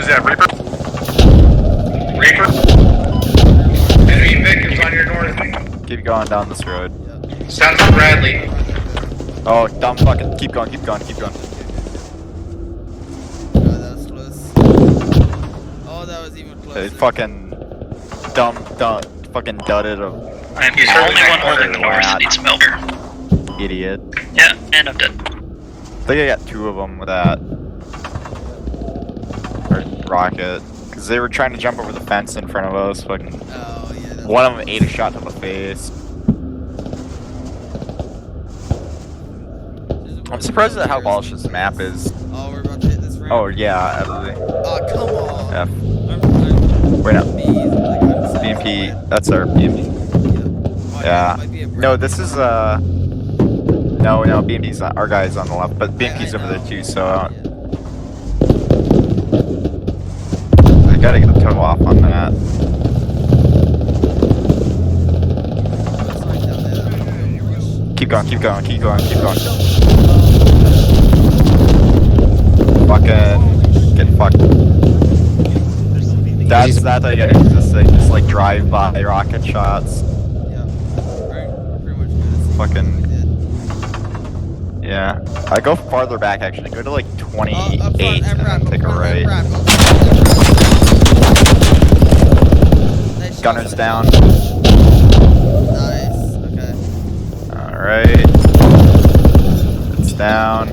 Who's that, Reaper? Reaper? Enemy victims on your north. Keep going down this road. Sounds like Bradley. Oh, dumb fucking. Keep going, keep going, keep going. Oh, that was close. Oh, that was even closer. They fucking. Dumb, fucking dudded a. I'm the only one holding the doors that needs milk. Idiot. Yeah, and I'm dead. I think I got 2 of them with that. Or rocket. Because they were trying to jump over the fence in front of us. Fucking. Oh, yeah. One of them ate a shot to the face. I'm surprised at how polished this map is. Oh, we're about to hit this ramp. Oh, yeah, absolutely. Oh, come on. F. I'm Wait, no. saying BMP, that's our BMP. Yeah. No, this is, no, BMP's not, our guy's on the left, but BMP's over there too, so, I gotta get the toe off on that. Keep going, keep going, keep going, keep going. Fucking get fucked. That's that I get just like drive by rocket shots. Yeah. Pretty much good. Fucking yeah. I go farther back actually. Go to like 28 and then take a right. Gunner's down. Nice. Okay. Alright. It's down.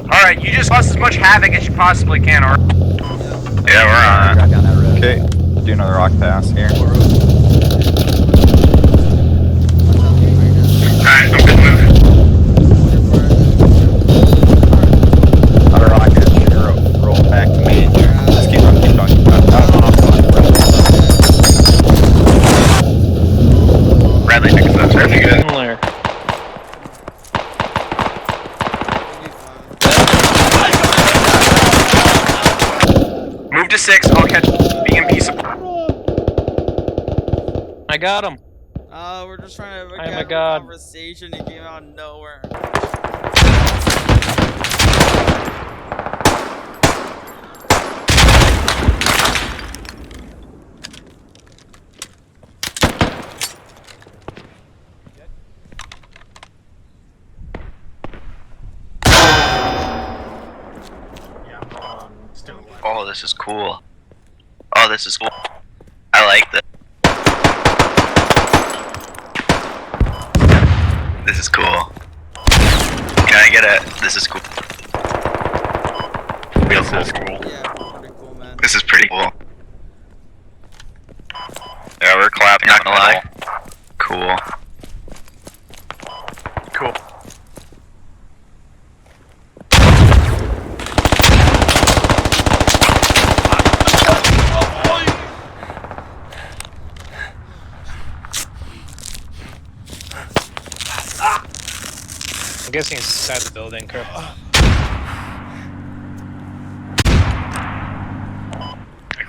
Alright, you just lost as much havoc as you possibly can, alright? Yeah, we're on it. Okay. Do another rock pass here. Alright, I'm good move. Another rocket should roll back to me. Just keep going, keep going, keep going. Bradley, pick us up. Bradley, good. Move to 6, I'll catch BMP support. I got him. We're just trying to Oh my have a God. conversation and came out of nowhere. Oh, this is cool. Oh, this is cool. I like this. This is cool. Can I get a... This is cool. Real cool. Yeah, pretty cool, man. This is pretty cool. Yeah, we're clapping, not gonna lie. Cool. Cool. I'm guessing it's inside the building, Kurt. I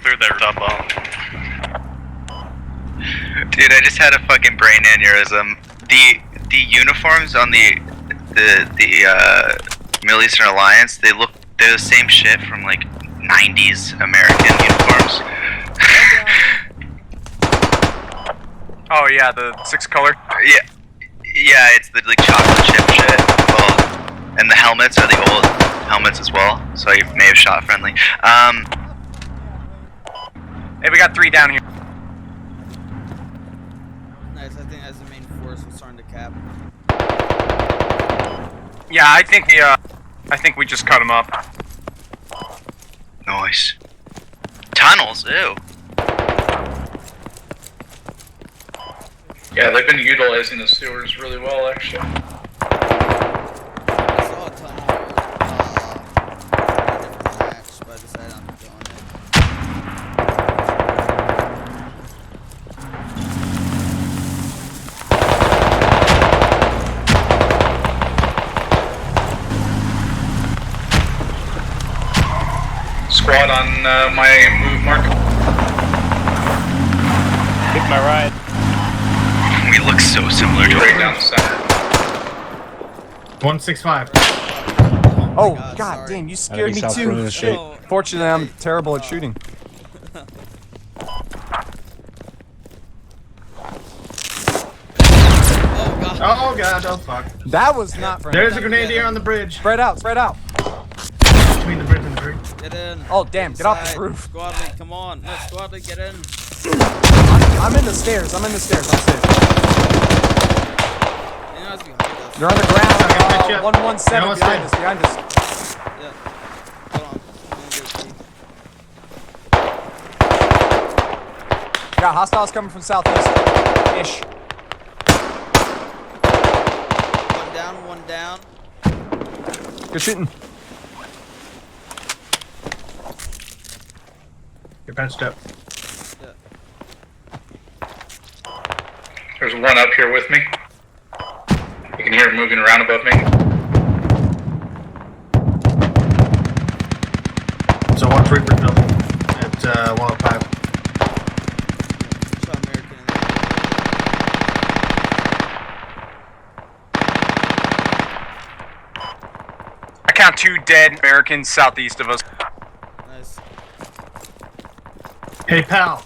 cleared that top out. Dude, I just had a fucking brain aneurysm. The uniforms on the Middle Eastern Alliance, they're the same shit from like 90s American uniforms. Oh yeah, the 6 color. Yeah, it's the like chocolate chip shit. Well, and the helmets are the old helmets as well, so you may have shot friendly. Hey, we got 3 down here. Nice, I think that's the main force was starting to cap. Yeah, I think we just cut him up. Nice. Tunnels, ew. Yeah, they've been utilizing the sewers really well, actually. I saw a ton of different match, but I decided I'm not doing it. Squad on my move mark. Take my ride. We look so similar to Right down the center. 165. Oh, God, God sorry. damn, you scared me South too. Korean shape. No. Fortunately, I'm terrible at shooting. Oh god. Oh god, oh fuck. That was not friendly. There's a grenadier on the bridge. Spread out, spread out. Between the bridge and the tree. Get in. Oh, damn, get off this Inside. roof. Squadly, come on. No, Squadly, get in. I'm in the stairs, I'm safe. You know it's behind us. They're on the ground. catch you. 117 No, it's behind good. us, behind us. Yeah. Hold on. I'm gonna go see. Got hostiles coming from southeast. Ish. One down. Good shooting. You're patched up. Yeah. There's one up here with me. You can hear him moving around above me. So one Reaper building at 105. Shot American in there. I count 2 dead Americans southeast of us. Nice. Hey pal,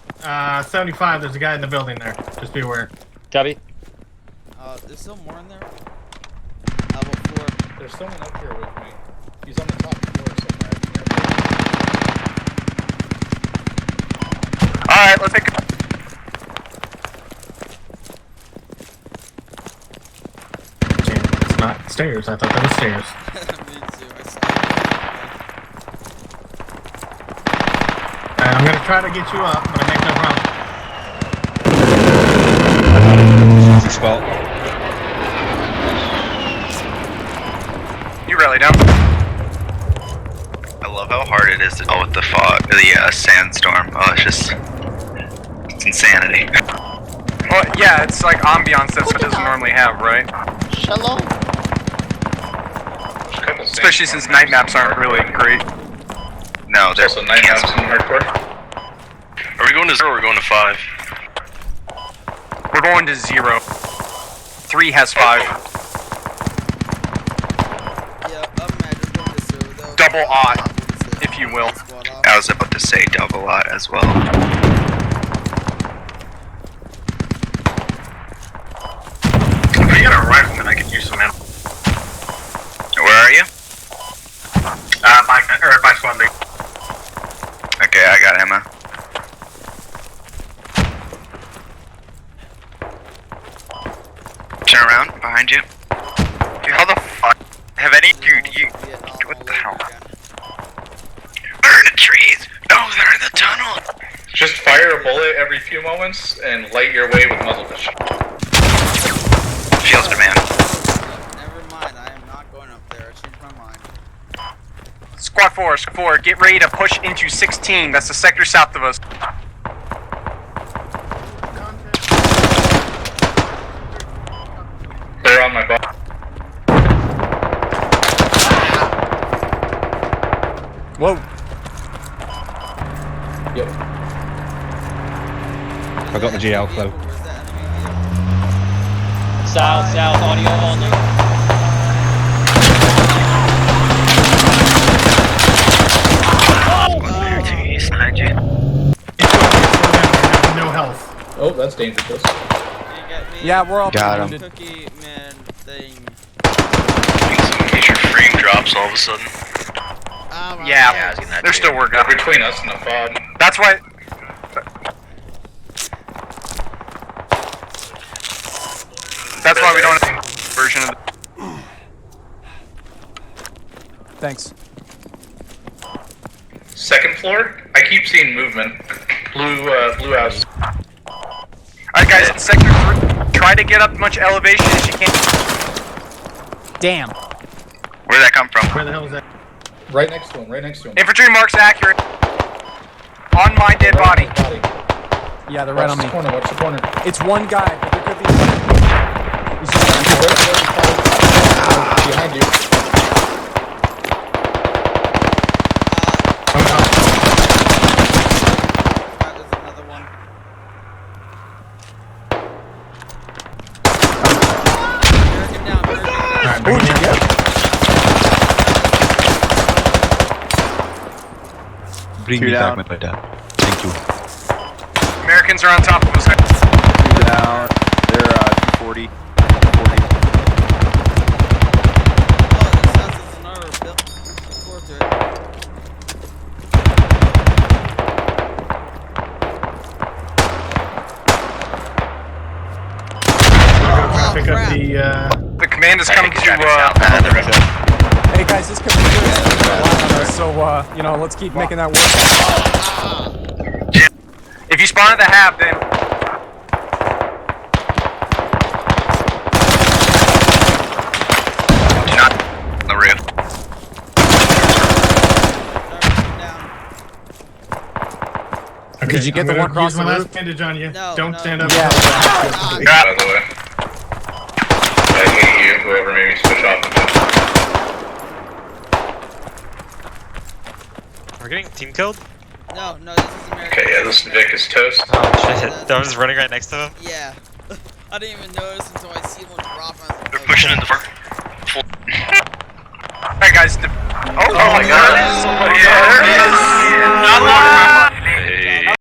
75, there's a guy in the building there. Just be aware. Copy. There's still more in there? Level 4. There's someone up here with me. He's on the top floor somewhere. Alright, let's take It's not stairs, I thought that was stairs. Me too, I saw I'm gonna try to get you up, but I make no promise. Spell. You rally down. I love how hard it is to deal with the fog, the sandstorm. Oh, it's insanity. Well, yeah, it's like ambiance that Switch doesn't normally have, right? Shalom. Especially since night maps aren't really great. No, there's Also, night maps in hardcore. Are we going to 0 or are we going to 5? We're going to 0. 3 has 5. Yeah, imagine going to 0 though. Double odd, if you will. Squad off. I was about to say double lot as well. If you got a rifleman, I could use some ammo. Where are you? My squad league. Okay, I got Emma. Turn around, behind you. Dude, how the fuck? Have any dude, you... What the hell? They're in the trees! No, they're in the tunnel! Just fire a bullet every few moments and light your way with muzzle fishing. Fields demand. Never mind, I am not going up there. I changed my mind. Squad 4, get ready to push into 16. That's the sector south of us. They're on my butt. Whoa. Yep. I got the GL flow. Where's that enemy? South, audio only. East behind you. No health. Oh, that's dangerous. Can you get me? Yeah, we're all Got him. wounded. Cookie man thing. In case your frame drops all of a sudden. Oh my Yeah, God. they're still working. Between us and the fog. That's why. That's why we don't have a version of the. Thanks. Second floor? I keep seeing movement. Blue house. Alright, guys, in sector 3, try to get up as much elevation as you can. Damn. Where'd that come from? Where the hell is that? Right next to him, right next to him. Infantry marks accurate. On my dead body. Yeah, they're right on me. Watch the corner. It's one guy, but there could be. He's just Behind you. There's another one. American down, American down. Alright, bring it in. bring Two me down. back my dad. Thank you. Americans are on top of us. Two down. They're 240. 40. Oh, this house is another fourth to it. Pick up the. The command is coming to Hey guys, this commander is relying on us, so you know, let's keep making that work. If you spawn at the half, then Not on the roof. Okay, Did you get I'm the gonna one across use my the last roof? bandage on you. No, Don't no. stand up. Yeah. out of the way. I hate you, whoever made me switch off. We're getting team killed? No, this is American. Okay, yeah, this Vic is toast. Oh shit. I was running right next to him. Yeah. I didn't even notice until I see one drop and I was like, They're pushing in the front. Alright, guys. Oh my god. Yeah, there it is. Not long. Hey.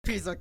piece of